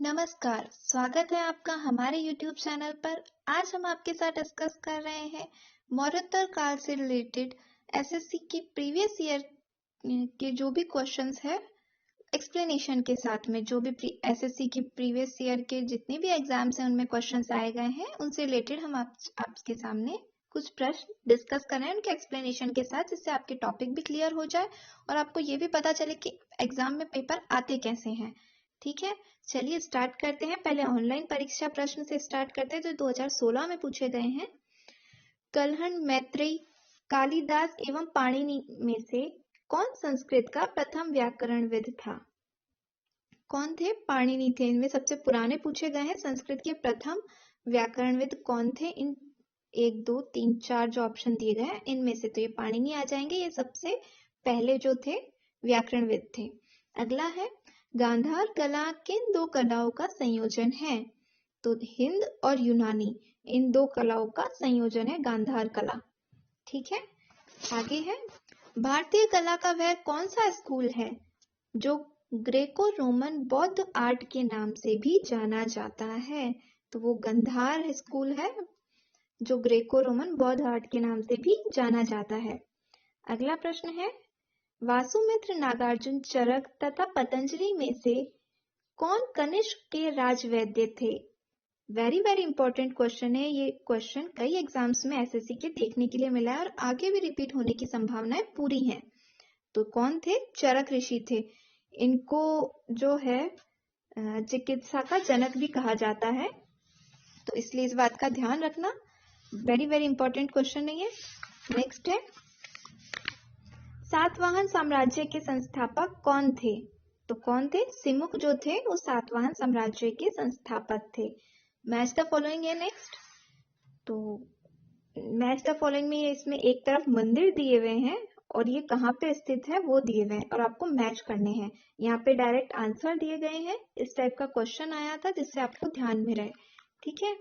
नमस्कार, स्वागत है आपका हमारे YouTube चैनल पर। आज हम आपके साथ डिस्कस कर रहे हैं मौर्योत्तर काल से रिलेटेड एसएससी की प्रीवियस ईयर के जो भी क्वेश्चंस है एक्सप्लेनेशन के साथ में। जो भी एसएससी की प्रीवियस ईयर के जितने भी एग्जाम्स हैं उनमें क्वेश्चंस आए गए हैं, उनसे रिलेटेड हम आपके सामने कुछ प्रश्न डिस्कस कर रहे हैं उनके एक्सप्लेनेशन के साथ, जिससे आपके टॉपिक भी क्लियर हो जाए और आपको ये भी पता चले कि एग्जाम में पेपर आते कैसे हैं। ठीक है, चलिए स्टार्ट करते हैं। पहले ऑनलाइन परीक्षा प्रश्न से स्टार्ट करते हैं जो 2016 में पूछे गए हैं। कलहण, मैत्रेयी, कालिदास एवं पाणिनि में से कौन संस्कृत का प्रथम व्याकरणविद था? कौन थे? पाणिनि थे। इनमें सबसे पुराने पूछे गए हैं। संस्कृत के प्रथम व्याकरणविद कौन थे? इन 1 2 3 4 जो ऑप्शन दिए गए हैं इनमें से तो ये पाणिनि आ जाएंगे। ये सबसे पहले जो थे व्याकरणविद थे। अगला है गांधार कला किन दो कलाओं का संयोजन है? तो हिंद और यूनानी, इन दो कलाओं का संयोजन है गांधार कला। ठीक है, आगे है भारतीय कला का वह कौन सा स्कूल है जो ग्रेको रोमन बौद्ध आर्ट के नाम से भी जाना जाता है? तो वो गांधार स्कूल है जो ग्रेको रोमन बौद्ध आर्ट के नाम से भी जाना जाता है। अगला प्रश्न है वासुमित्र, नागार्जुन, चरक तथा पतंजलि में से कौन कनिष्क के राजवैद्य थे? वेरी वेरी इंपॉर्टेंट क्वेश्चन है। ये क्वेश्चन कई एग्जाम्स में एसएससी के देखने के लिए मिला है और आगे भी रिपीट होने की संभावनाएं पूरी हैं। तो कौन थे? चरक ऋषि थे। इनको जो है चिकित्सा का जनक भी कहा जाता है, तो इसलिए इस बात का ध्यान रखना। वेरी वेरी इंपॉर्टेंट क्वेश्चन नहीं है। नेक्स्ट है सातवाहन साम्राज्य के संस्थापक कौन थे? तो कौन थे? सिमुक जो थे वो सातवाहन साम्राज्य के संस्थापक थे। मैच द फॉलोइंग है नेक्स्ट। तो मैच द फॉलोइंग में इसमें एक तरफ मंदिर दिए हुए हैं और ये कहाँ पे स्थित है वो दिए हुए हैं और आपको मैच करने हैं। यहाँ पे डायरेक्ट आंसर दिए गए हैं। इस टाइप का क्वेश्चन आया था जिससे आपको ध्यान में रहे। ठीक है,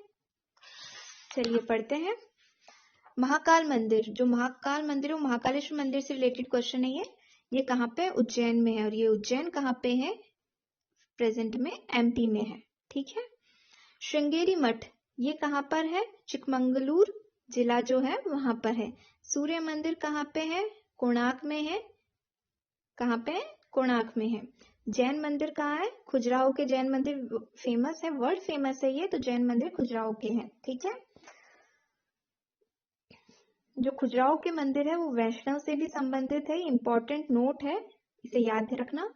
चलिए पढ़ते हैं। महाकाल मंदिर, जो महाकाल मंदिर है वो महाकालेश्वर मंदिर से रिलेटेड क्वेश्चन है। ये कहाँ पे? उज्जैन में है। और ये उज्जैन कहाँ पे है? प्रेजेंट में एमपी में है। ठीक है, श्रृंगेरी मठ ये कहाँ पर है? चिकमंगलूर जिला जो है वहां पर है। सूर्य मंदिर कहाँ पे है? कोणार्क में है। कहाँ पे है? कोणार्क में है। जैन मंदिर कहाँ है? खजुराहो के जैन मंदिर फेमस है, वर्ल्ड फेमस है ये, तो जैन मंदिर खजुराहो के हैं। ठीक है, जो खजुराहो के मंदिर है वो वैष्णव से भी संबंधित है। इंपॉर्टेंट नोट है, इसे याद रखना।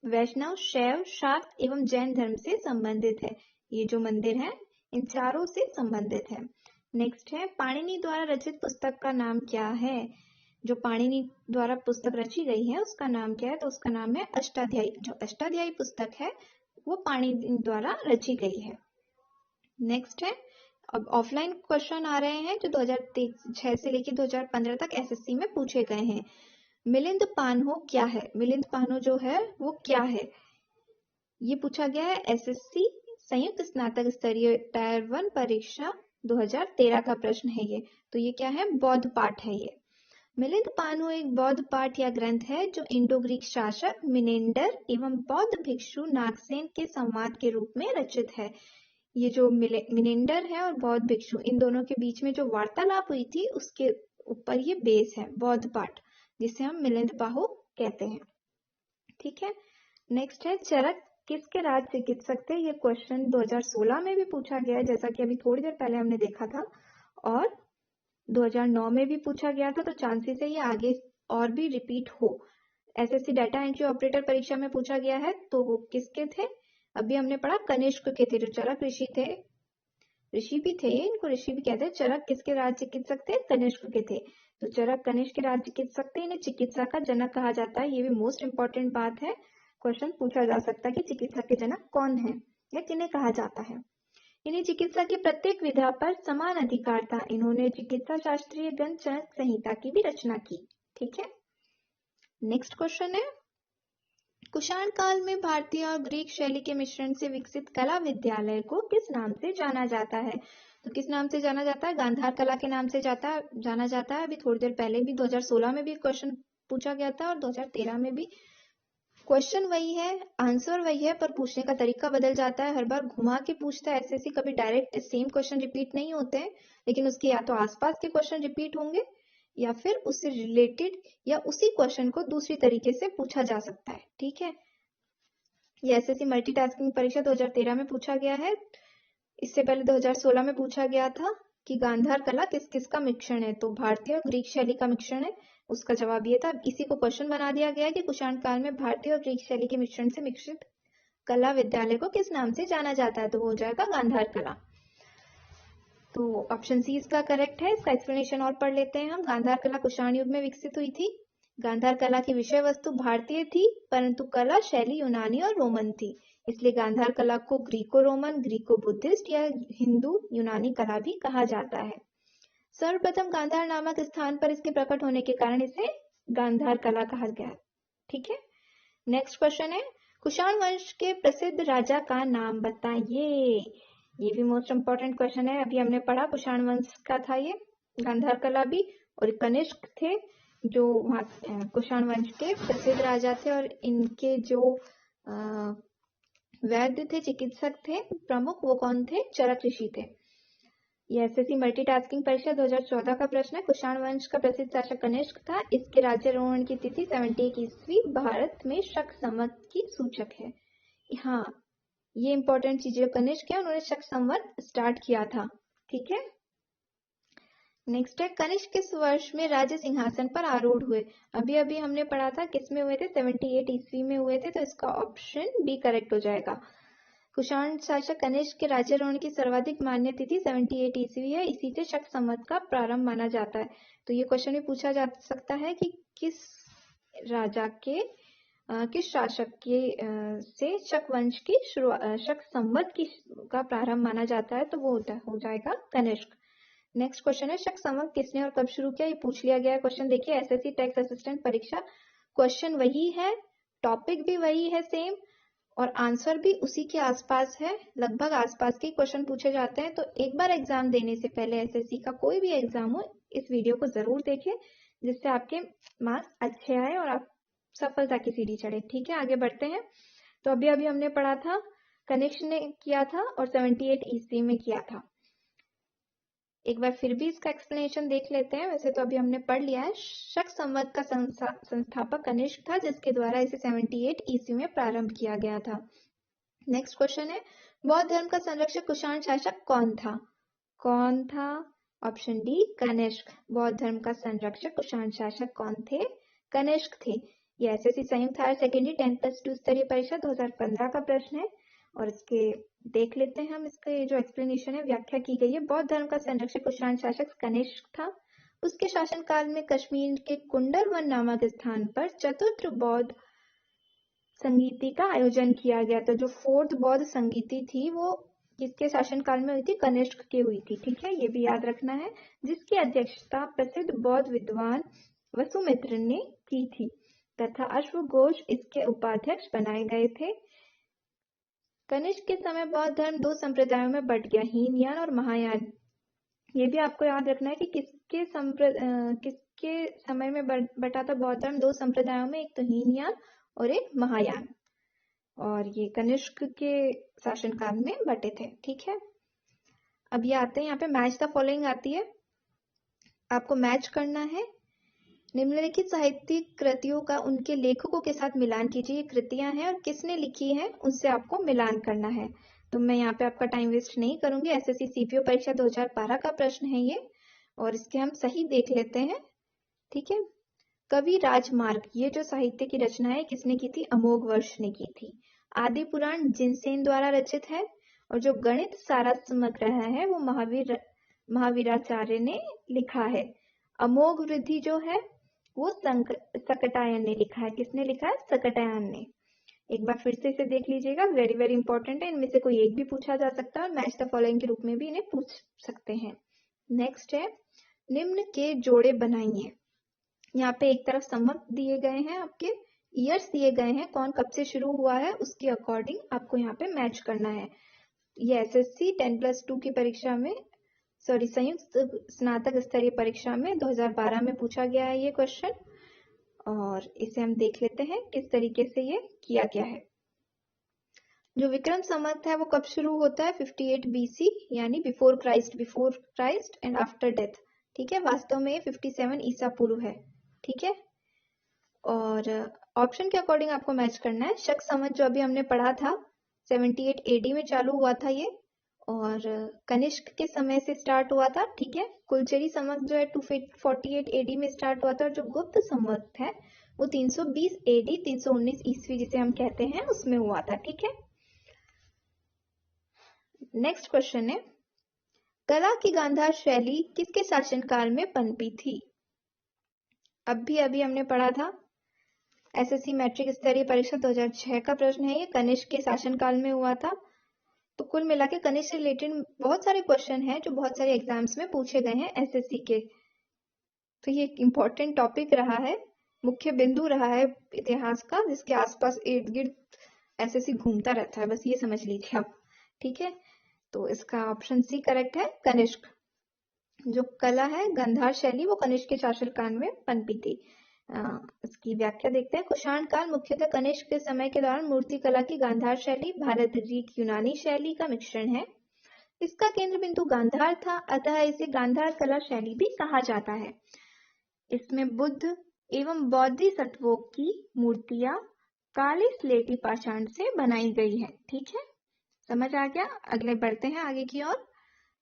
वैष्णव, शैव, शाक्त एवं जैन धर्म से संबंधित है। ये जो मंदिर है इन चारों से संबंधित है। नेक्स्ट है पाणिनि द्वारा रचित पुस्तक का नाम क्या है? जो पाणिनि द्वारा पुस्तक रची गई है उसका नाम क्या है? तो उसका नाम है अष्टाध्यायी। जो अष्टाध्यायी पुस्तक है वो पाणिनि द्वारा रची गई है। नेक्स्ट है, अब ऑफलाइन क्वेश्चन आ रहे हैं जो 2006 से लेकर 2015 तक एसएससी में पूछे गए हैं। मिलिंद पान्हो क्या है? मिलिंद पान्हो जो है वो क्या है? ये पूछा गया है एसएससी संयुक्त स्नातक स्तरीय टायर 1 परीक्षा 2013 का प्रश्न है ये। तो ये क्या है? बौद्ध पाठ है ये। मिलिंद पान्हो एक बौद्ध पाठ या ग्रंथ है जो इंडो ग्रीक शासक मिनेंडर एवं बौद्ध भिक्षु नागसेन के संवाद के रूप में रचित है। ये जो मिनेंडर है और बौद्ध भिक्षु, इन दोनों के बीच में जो वार्तालाप हुई थी उसके ऊपर ये बेस है, बौद्ध पाठ, जिसे हम मिलिंद पाहो कहते हैं। ठीक है, नेक्स्ट है चरक किसके राज चिकित्सक थे? ये क्वेश्चन 2016 में भी पूछा गया है, जैसा कि अभी थोड़ी देर पहले हमने देखा था, और 2009 में भी पूछा गया था। तो चांसेस है ये आगे और भी रिपीट हो। एसएससी डाटा एंट्री ऑपरेटर परीक्षा में पूछा गया है। तो वो किसके थे? अभी हमने पढ़ा कनिष्क के थे, जो चरक ऋषि थे। ऋषि भी थे, इनको ऋषि भी कहते हैं। चरक किसके राज चिकित्सक थे? कनिष्क के थे। तो चरक कनिष्क के राज चिकित्सक थे। इन्हें चिकित्सा का जनक कहा जाता है। ये भी मोस्ट इंपॉर्टेंट बात है, क्वेश्चन पूछा जा सकता है कि चिकित्सा के जनक कौन है या किन्हें कहा जाता है। इन्हें चिकित्सा की प्रत्येक विधा पर समान अधिकार था। इन्होंने चिकित्सा शास्त्रीय ग्रंथ चरक संहिता की भी रचना की। ठीक है, नेक्स्ट क्वेश्चन है कुषाण काल में भारतीय और ग्रीक शैली के मिश्रण से विकसित कला विद्यालय को किस नाम से जाना जाता है? तो किस नाम से जाना जाता है? गांधार कला के नाम से जाना जाता है। अभी थोड़ी देर पहले भी 2016 में भी क्वेश्चन पूछा गया था और 2013 में भी क्वेश्चन वही है, आंसर वही है, पर पूछने का तरीका बदल जाता है, हर बार घुमा के पूछता है एसएससी। कभी डायरेक्ट सेम क्वेश्चन रिपीट नहीं होते हैं, लेकिन उसके या तो आसपास के क्वेश्चन रिपीट होंगे या फिर उससे रिलेटेड या उसी क्वेश्चन को दूसरी तरीके से पूछा जा सकता है। ठीक है, ये एसएससी मल्टीटास्किंग परीक्षा 2013 में पूछा गया है। इससे पहले 2016 में पूछा गया था कि गांधार कला किस किस का मिश्रण है, तो भारतीय और ग्रीक शैली का मिश्रण है। उसका जवाब ये था। इसी को क्वेश्चन बना दिया गया है कि कुषाण काल में भारतीय और ग्रीक शैली के मिश्रण से विकसित कला विद्यालय को किस नाम से जाना जाता है, तो वो हो जाएगा गांधार कला। तो ऑप्शन सी इसका करेक्ट है। इसका एक्सप्लेनेशन और पढ़ लेते हैं हम। गांधार कला कुषाण युग में विकसित हुई थी। गांधार कला की विषय वस्तु भारतीय थी, परंतु कला शैली यूनानी और रोमन थी, इसलिए गांधार कला को ग्रीको रोमन, ग्रीको बुद्धिस्ट या हिंदू यूनानी कला भी कहा जाता है। सर्वप्रथम गांधार नामक स्थान पर इसके प्रकट होने के कारण इसे गांधार कला कहा गया। ठीक है, नेक्स्ट क्वेश्चन है, कुषाण वंश के प्रसिद्ध राजा का नाम बताइए। ये भी मोस्ट इंपॉर्टेंट क्वेश्चन है। अभी हमने पढ़ा कुषाण वंश का था ये, गांधार कला भी, और कनिष्क थे जो कुषाण वंश के प्रसिद्ध राजा थे, और इनके जो वैद्य थे, चिकित्सक थे प्रमुख, वो कौन थे? चरक ऋषि थे। ये एसएससी मल्टीटास्किंग परीक्षा 2014 का प्रश्न है। कुषाण वंश का प्रसिद्ध शासक कनिष्क था। इसके राज्यारोहण की तिथि 71 ईस्वी भारत में शक संवत की सूचक है। हाँ, ये इंपॉर्टेंट चीज जो कनिष्क है, उन्होंने शक संवत स्टार्ट किया था। ठीक है, नेक्स्ट है, कनिष्क किस वर्ष में राज्य सिंहासन पर आरूढ़ हुए? अभी अभी हमने पढ़ा था किस में हुए थे, 78 ईस्वी में हुए थे, तो इसका ऑप्शन बी करेक्ट हो जाएगा। कुषाण शासक कनिष्क के राज्यारोहण की सर्वाधिक मान्य तिथि 78 ईस्वी है, इसी से शक संवत का प्रारंभ माना जाता है। तो ये क्वेश्चन भी पूछा जा सकता है कि किस राजा के किस शासक के से शक वंश की शुरुआत, शक संवत की का प्रारंभ माना जाता है, तो वो हो जाएगा कनिष्क। नेक्स्ट क्वेश्चन है, शक संवत किसने और कब शुरू किया? ये पूछ लिया गया क्वेश्चन। देखिए, एसएससी टैक्स असिस्टेंट परीक्षा, क्वेश्चन वही है, टॉपिक भी वही है सेम, और आंसर भी उसी के आसपास है, लगभग आसपास के क्वेश्चन पूछे जाते हैं। तो एक बार एग्जाम देने से पहले, एसएससी का कोई भी एग्जाम हो, इस वीडियो को जरूर देखें, जिससे आपके मार्क्स अच्छे आए और आप सफलता की सीढ़ी चढ़े। ठीक है, आगे बढ़ते हैं। तो अभी अभी हमने पढ़ा था कनिष्क ने किया था और 78 ईस्वी में किया था। एक बार फिर भी इसका एक्सप्लेनेशन देख लेते हैं। वैसे तो अभी हमने पढ़ लिया है। शक संवत का संस्थापक कनिष्क था, जिसके द्वारा इसे 78 ईस्वी में प्रारंभ किया गया था। नेक्स्ट क्वेश्चन है, बौद्ध धर्म का संरक्षक कुषाण शासक कौन था? कौन था? Option D Kanishka. बौद्ध धर्म का संरक्षक कुषाण शासक कौन थे? कनिष्क थे। ये एसएससी संयुक्त हायर सेकेंडरी 10+2 स्तरीय परीक्षा 2015 का प्रश्न है, और इसके देख लेते हैं हम। इसके जो एक्सप्लेनेशन है, व्याख्या की गई है। बौद्ध धर्म का संरक्षक कुषाण शासक कनिष्क था। उसके शासनकाल में कश्मीर के कुंडलवन नामक स्थान पर चतुर्थ बौद्ध संगीति का आयोजन किया गया था। जो फोर्थ बौद्ध संगीति थी, वो किसके शासनकाल में हुई थी? कनिष्क की हुई थी। ठीक है, ये भी याद रखना है, जिसकी अध्यक्षता प्रसिद्ध बौद्ध विद्वान वसुमित्र ने की थी, तथा अश्वघोष इसके उपाध्यक्ष बनाए गए थे। कनिष्क के समय बौद्ध धर्म 2 संप्रदायों में बंट गया, हीनयान और महायान। ये भी आपको याद रखना है कि किसके समय में बटा था बौद्ध धर्म 2 संप्रदायों में, एक तो हीनयान और एक महायान, और ये कनिष्क के शासनकाल में बटे थे। ठीक है, अब ये आते हैं यहाँ पे मैच द फॉलोइंग आती है, आपको मैच करना है। निम्नलिखित साहित्यिक कृतियों का उनके लेखकों के साथ मिलान कीजिए। ये कृतियां हैं और किसने लिखी है, उससे आपको मिलान करना है। तो मैं यहाँ पे आपका टाइम वेस्ट नहीं करूंगी। एसएससी सीपीओ परीक्षा 2012 का प्रश्न है ये, और इसके हम सही देख लेते हैं। ठीक है, कवि राजमार्ग, ये जो साहित्य की रचना है किसने की थी? अमोघ वर्ष ने की थी। आदि पुराण जिनसेन द्वारा रचित है, और जो गणित सारा समग्र है वो महावीराचार्य ने लिखा है। अमोघ वृद्धि जो है वो सकटायन ने लिखा है। किसने लिखा है? सकटायन ने। एक बार फिर से इसे देख लीजिएगा, वेरी वेरी इंपॉर्टेंट है। इनमें से कोई एक भी पूछा जा सकता है और मैच द फॉलोइंग के रूप में भी इन्हें पूछ सकते हैं। नेक्स्ट है, निम्न के जोड़े बनाइए। यहाँ पे एक तरफ संवत दिए गए हैं, आपके ईयर्स दिए गए हैं, कौन कब से शुरू हुआ है उसके अकॉर्डिंग आपको यहाँ पे मैच करना है। ये एसएससी 10+2 की परीक्षा में, संयुक्त स्नातक स्तरीय परीक्षा में 2012 में पूछा गया है ये क्वेश्चन, और इसे हम देख लेते हैं किस तरीके से ये किया गया है। जो विक्रम संवत है वो कब शुरू होता है? 58 BC यानी before Christ and after death. ठीक है, वास्तव में 57 ईसा पूर्व है। ठीक है, और ऑप्शन के अकॉर्डिंग आपको मैच करना है। शक संवत जो अभी हमने पढ़ा था 78 AD में चालू हुआ था ये, और कनिष्क के समय से स्टार्ट हुआ था। ठीक है, कुलचरी संवत जो है 248 AD में स्टार्ट हुआ था, और जो गुप्त संवत है वो 320 AD 319 ईस्वी जिसे हम कहते हैं उसमें हुआ था। ठीक है, नेक्स्ट क्वेश्चन है, कला की गांधार शैली किसके शासनकाल में पनपी थी? अभी हमने पढ़ा था, एसएससी मैट्रिक स्तरीय परीक्षा 2006 का प्रश्न है ये, कनिष्क के शासनकाल में हुआ था। तो कुल मिला के कनिष्क से रिलेटेड बहुत सारे क्वेश्चन हैं जो बहुत सारे एग्जाम्स में पूछे गए हैं एसएससी के। तो ये एक इम्पोर्टेंट टॉपिक रहा है, मुख्य बिंदु रहा है इतिहास का, जिसके आसपास इर्द गिर्द एसएससी घूमता रहता है, बस ये समझ लीजिए आप। ठीक है, तो इसका ऑप्शन सी करेक्ट है, कनिष्क। जो कला है गांधार शैली वो कनिष्क के शासनकाल में पनपी थी। इसकी व्याख्या देखते हैं। कुषाण काल मुख्यतः कनिष्क के समय के दौरान मूर्ति कला की गांधार शैली भारत ग्रीक यूनानी शैली का मिश्रण है। इसका केंद्र बिंदु गांधार था, अतः इसे गांधार कला शैली भी कहा जाता है। इसमें बुद्ध एवं बोधिसत्वों की मूर्तियां काले स्लेटी पाषाण से बनाई गई है। ठीक है, समझ आ गया? अगले बढ़ते हैं आगे की ओर।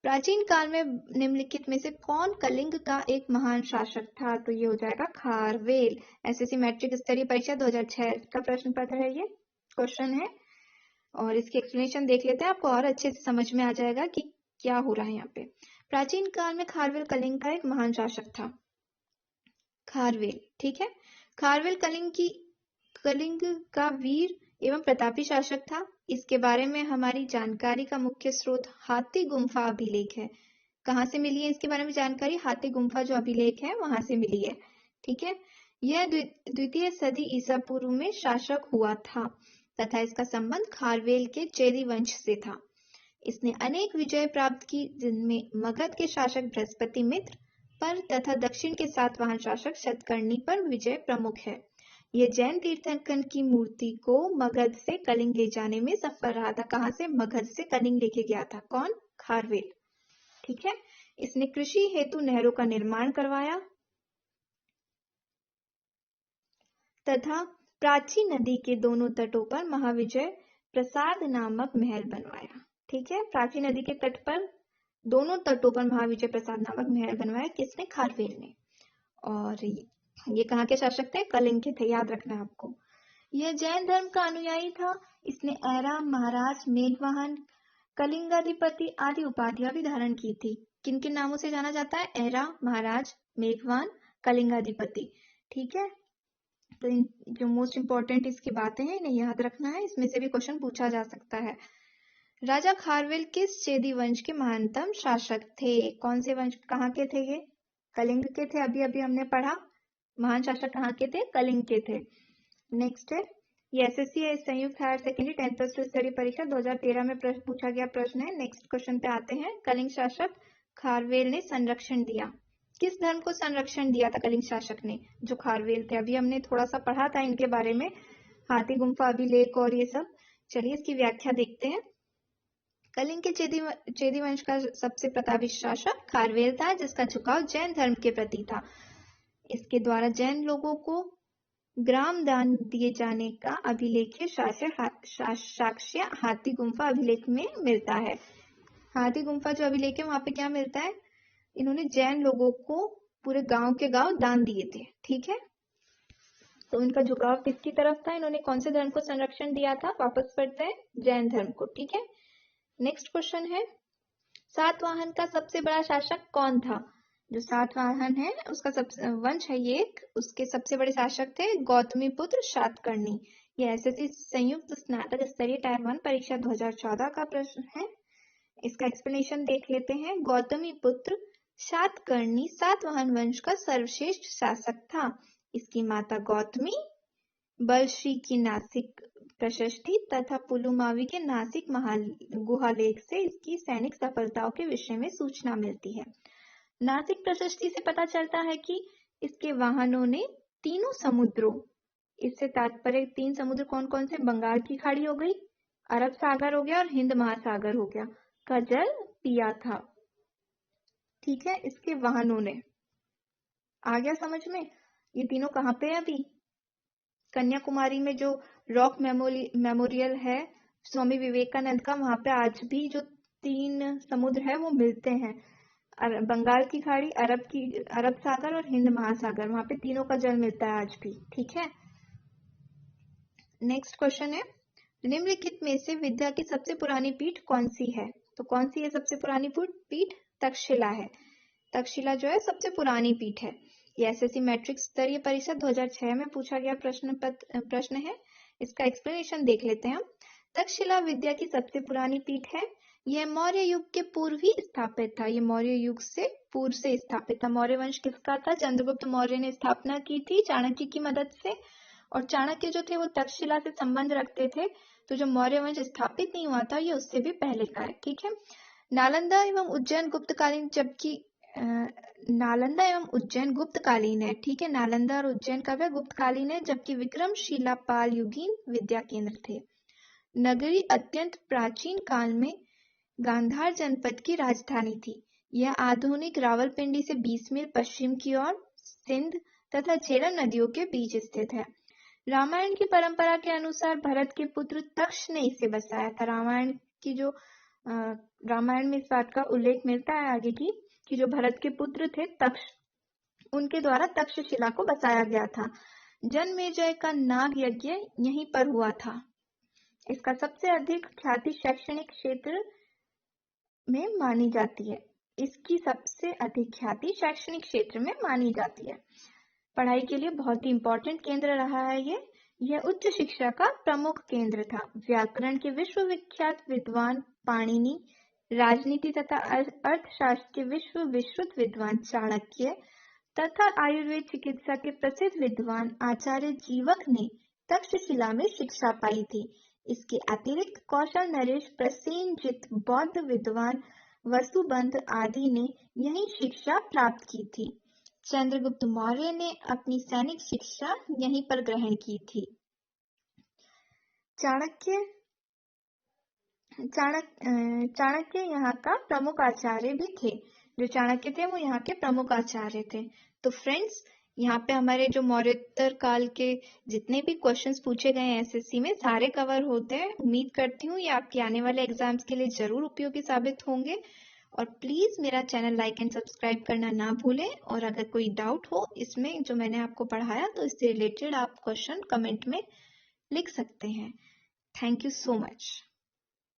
प्राचीन काल में निम्नलिखित में से कौन कलिंग का एक महान शासक था? तो ये हो जाएगा खारवेल। एसएससी मैट्रिक स्तरीय परीक्षा 2006 का प्रश्न पत्र है, ये क्वेश्चन है, और इसकी एक्सप्लेनेशन देख लेते हैं, आपको और अच्छे से समझ में आ जाएगा कि क्या हो रहा है यहाँ पे। प्राचीन काल में खारवेल कलिंग का एक महान शासक था, खारवेल। ठीक है, खारवेल कलिंग का वीर एवं प्रतापी शासक था। इसके बारे में हमारी जानकारी का मुख्य स्रोत हाथी गुम्फा अभिलेख है। कहाँ से मिली है इसके बारे में जानकारी? हाथी गुम्फा जो अभिलेख है वहां से मिली है। ठीक है, यह द्वितीय सदी ईसा पूर्व में शासक हुआ था तथा इसका संबंध खारवेल के चेदी वंश से था। इसने अनेक विजय प्राप्त की, जिनमें मगध के शासक बृहस्पति मित्र पर तथा दक्षिण के सातवाहन शासक शतकर्णी पर विजय प्रमुख है। यह जैन तीर्थंकन की मूर्ति को मगध से कलिंग ले जाने में सफल रहा था। कहाँ से? मगध से कलिंग लेके गया था। कौन? खारवेल। ठीक है, इसने कृषि हेतु नहरों का निर्माण करवाया तथा प्राची नदी के दोनों तटों पर महाविजय प्रसाद नामक महल बनवाया। ठीक है, प्राची नदी के तट पर दोनों तटों पर महाविजय प्रसाद नामक महल बनवाया। किसने? खारवेल ने। और ये कहाँ के शासक थे? कलिंग के थे, याद रखना आपको। यह जैन धर्म का अनुयायी था। इसने ऐराम, महाराज, मेघवाहन, कलिंगाधिपति आदि उपाधियां भी धारण की थी। किन किन नामों से जाना जाता है? ऐराम, महाराज, मेघवान, कलिंगाधिपति। ठीक है, तो जो मोस्ट इंपॉर्टेंट इसकी बातें हैं इन्हें याद रखना है, इसमें से भी क्वेश्चन पूछा जा सकता है। राजा खारवेल किस चेदी वंश के महानतम शासक थे? कौन से वंश? कहाँ के थे ये? कलिंग के थे। अभी हमने पढ़ा महान शासक कहाँ के थे? कलिंग के थे। नेक्स्ट है, ये एसएससी संयुक्त हायर सेकेंडरी 10+2 स्तरीय परीक्षा 2013 में पूछा गया प्रश्न है। नेक्स्ट क्वेश्चन पे आते हैं। कलिंग शासक खारवेल ने संरक्षण दिया। किस धर्म को संरक्षण दिया था कलिंग शासक ने? जो खारवेल थे, अभी हमने थोड़ा सा पढ़ा था इनके बारे में, हाथी गुम्फा अभिलेख और ये सब। चलिए इसकी व्याख्या देखते हैं। कलिंग के चेदी वंश का सबसे प्रतापी शासक खारवेल था, जिसका झुकाव जैन धर्म के प्रति था। इसके द्वारा जैन लोगों को ग्राम दान दिए जाने का अभिलेख साक्ष्य हाथी गुम्फा अभिलेख में मिलता है। हाथी गुम्फा जो अभिलेख है वहां पे क्या मिलता है? इन्होंने जैन लोगों को पूरे गांव के गांव दान दिए थे। ठीक है, तो इनका झुकाव किसकी तरफ था? इन्होंने कौन से धर्म को संरक्षण दिया था? वापस पढ़ते हैं, जैन धर्म को। ठीक है, नेक्स्ट क्वेश्चन है, सातवाहन का सबसे बड़ा शासक कौन था? जो सातवाहन है उसका सबसे वंश है ये, उसके सबसे बड़े शासक थे गौतमी पुत्र शातकर्णी। ये एसएससी संयुक्त स्नातक स्तरीय टायर 1 परीक्षा 2014 का प्रश्न है। इसका एक्सप्लेनेशन देख लेते हैं। गौतमी पुत्र शातकर्णी सातवाहन वंश का सर्वश्रेष्ठ शासक था। इसकी माता गौतमी बलश्री की नासिक प्रशस्ति तथा पुलुमावी के नासिक गुहालेख से इसकी सैनिक सफलताओं के विषय में सूचना मिलती है। नासिक प्रशस्ति से पता चलता है कि इसके वाहनों ने तीनों समुद्रों, इससे तात्पर्य 3 समुद्र कौन कौन से? बंगाल की खाड़ी हो गई, अरब सागर हो गया और हिंद महासागर हो गया, का जल पिया था। ठीक है, इसके वाहनों ने। आ गया समझ में? ये तीनों कहाँ पे है अभी? कन्याकुमारी में जो रॉक मेमोरियल है स्वामी विवेकानंद का, वहां पे आज भी जो 3 समुद्र है वो मिलते हैं, बंगाल की खाड़ी, अरब सागर और हिंद महासागर, वहां पे तीनों का जल मिलता है आज भी। ठीक है, नेक्स्ट क्वेश्चन है, निम्नलिखित में से विद्या की सबसे पुरानी पीठ कौन सी है? तो कौन सी है सबसे पुरानी पीठ? तक्षशिला है। तक्षशिला जो है सबसे पुरानी पीठ है। ये एसएससी मैट्रिक स्तरीय परीक्षा 2006 में पूछा गया प्रश्न है। इसका एक्सप्लेनेशन देख लेते हैं हम। तक्षशिला विद्या की सबसे पुरानी पीठ है। यह मौर्य युग के पूर्व ही स्थापित था। ये मौर्य युग से पूर्व से स्थापित था। मौर्य वंश किसका था? चंद्रगुप्त मौर्य ने स्थापना की थी चाणक्य की मदद से, और चाणक्य जो थे वो तक्षशिला से संबंध रखते थे। तो जो मौर्य वंश स्थापित नहीं हुआ था ये उससे भी पहले का है। ठीक है, नालंदा एवं उज्जैन गुप्तकालीन, जबकि नालंदा एवं उज्जैन गुप्तकालीन है। ठीक है, नालंदा और उज्जैन का वह गुप्तकालीन है, जबकि विक्रमशिला पाल युगीन विद्या केंद्र थे। नगरी अत्यंत प्राचीन काल में गांधार जनपद की राजधानी थी। यह आधुनिक रावलपिंडी से 20 मील पश्चिम की ओर सिंध तथा झेलम नदियों के बीच स्थित है। रामायण की परंपरा के अनुसार भरत के पुत्र तक्ष ने इसे बसाया था। रामायण में इस बात का उल्लेख मिलता है आगे की, कि जो भरत के पुत्र थे तक्ष, उनके द्वारा तक्षशिला को बसाया गया था। जन्मेजय का नाग यज्ञ यहीं पर हुआ था। इसका सबसे अधिक ख्याति शैक्षणिक क्षेत्र में मानी जाती है। इसकी सबसे अधिक ख्याति शैक्षणिक क्षेत्र में मानी जाती है। पढ़ाई के लिए बहुत ही इंपॉर्टेंट केंद्र रहा है ये। यह उच्च शिक्षा का प्रमुख केंद्र था। व्याकरण के विश्वविख्यात विद्वान पाणिनि, राजनीति तथा अर्थशास्त्र के विश्रुत विद्वान चाणक्य तथा आयुर्वेद चिकित्सा के प्रसिद्ध विद्वान आचार्य जीवक ने तक्षशिला में शिक्षा पाई थी। इसके अतिरिक्त कौशल नरेश, प्रसेनजित, बौद्ध विद्वान वसुबंध आदि ने यही शिक्षा प्राप्त की थी। चंद्रगुप्त मौर्य ने अपनी सैनिक शिक्षा यहीं पर ग्रहण की थी। चाणक्य यहाँ का प्रमुख आचार्य भी थे। जो चाणक्य थे वो यहाँ के प्रमुख आचार्य थे। तो फ्रेंड्स, यहाँ पे हमारे जो मौर्योत्तर काल के जितने भी क्वेश्चंस पूछे गए हैं एसएससी में, सारे कवर होते हैं। उम्मीद करती हूँ ये आपके आने वाले एग्जाम्स के लिए जरूर उपयोगी साबित होंगे। और प्लीज मेरा चैनल लाइक एंड सब्सक्राइब करना ना भूलें। और अगर कोई डाउट हो इसमें जो मैंने आपको पढ़ाया तो इससे रिलेटेड आप क्वेश्चन कमेंट में लिख सकते हैं। Thank you so much.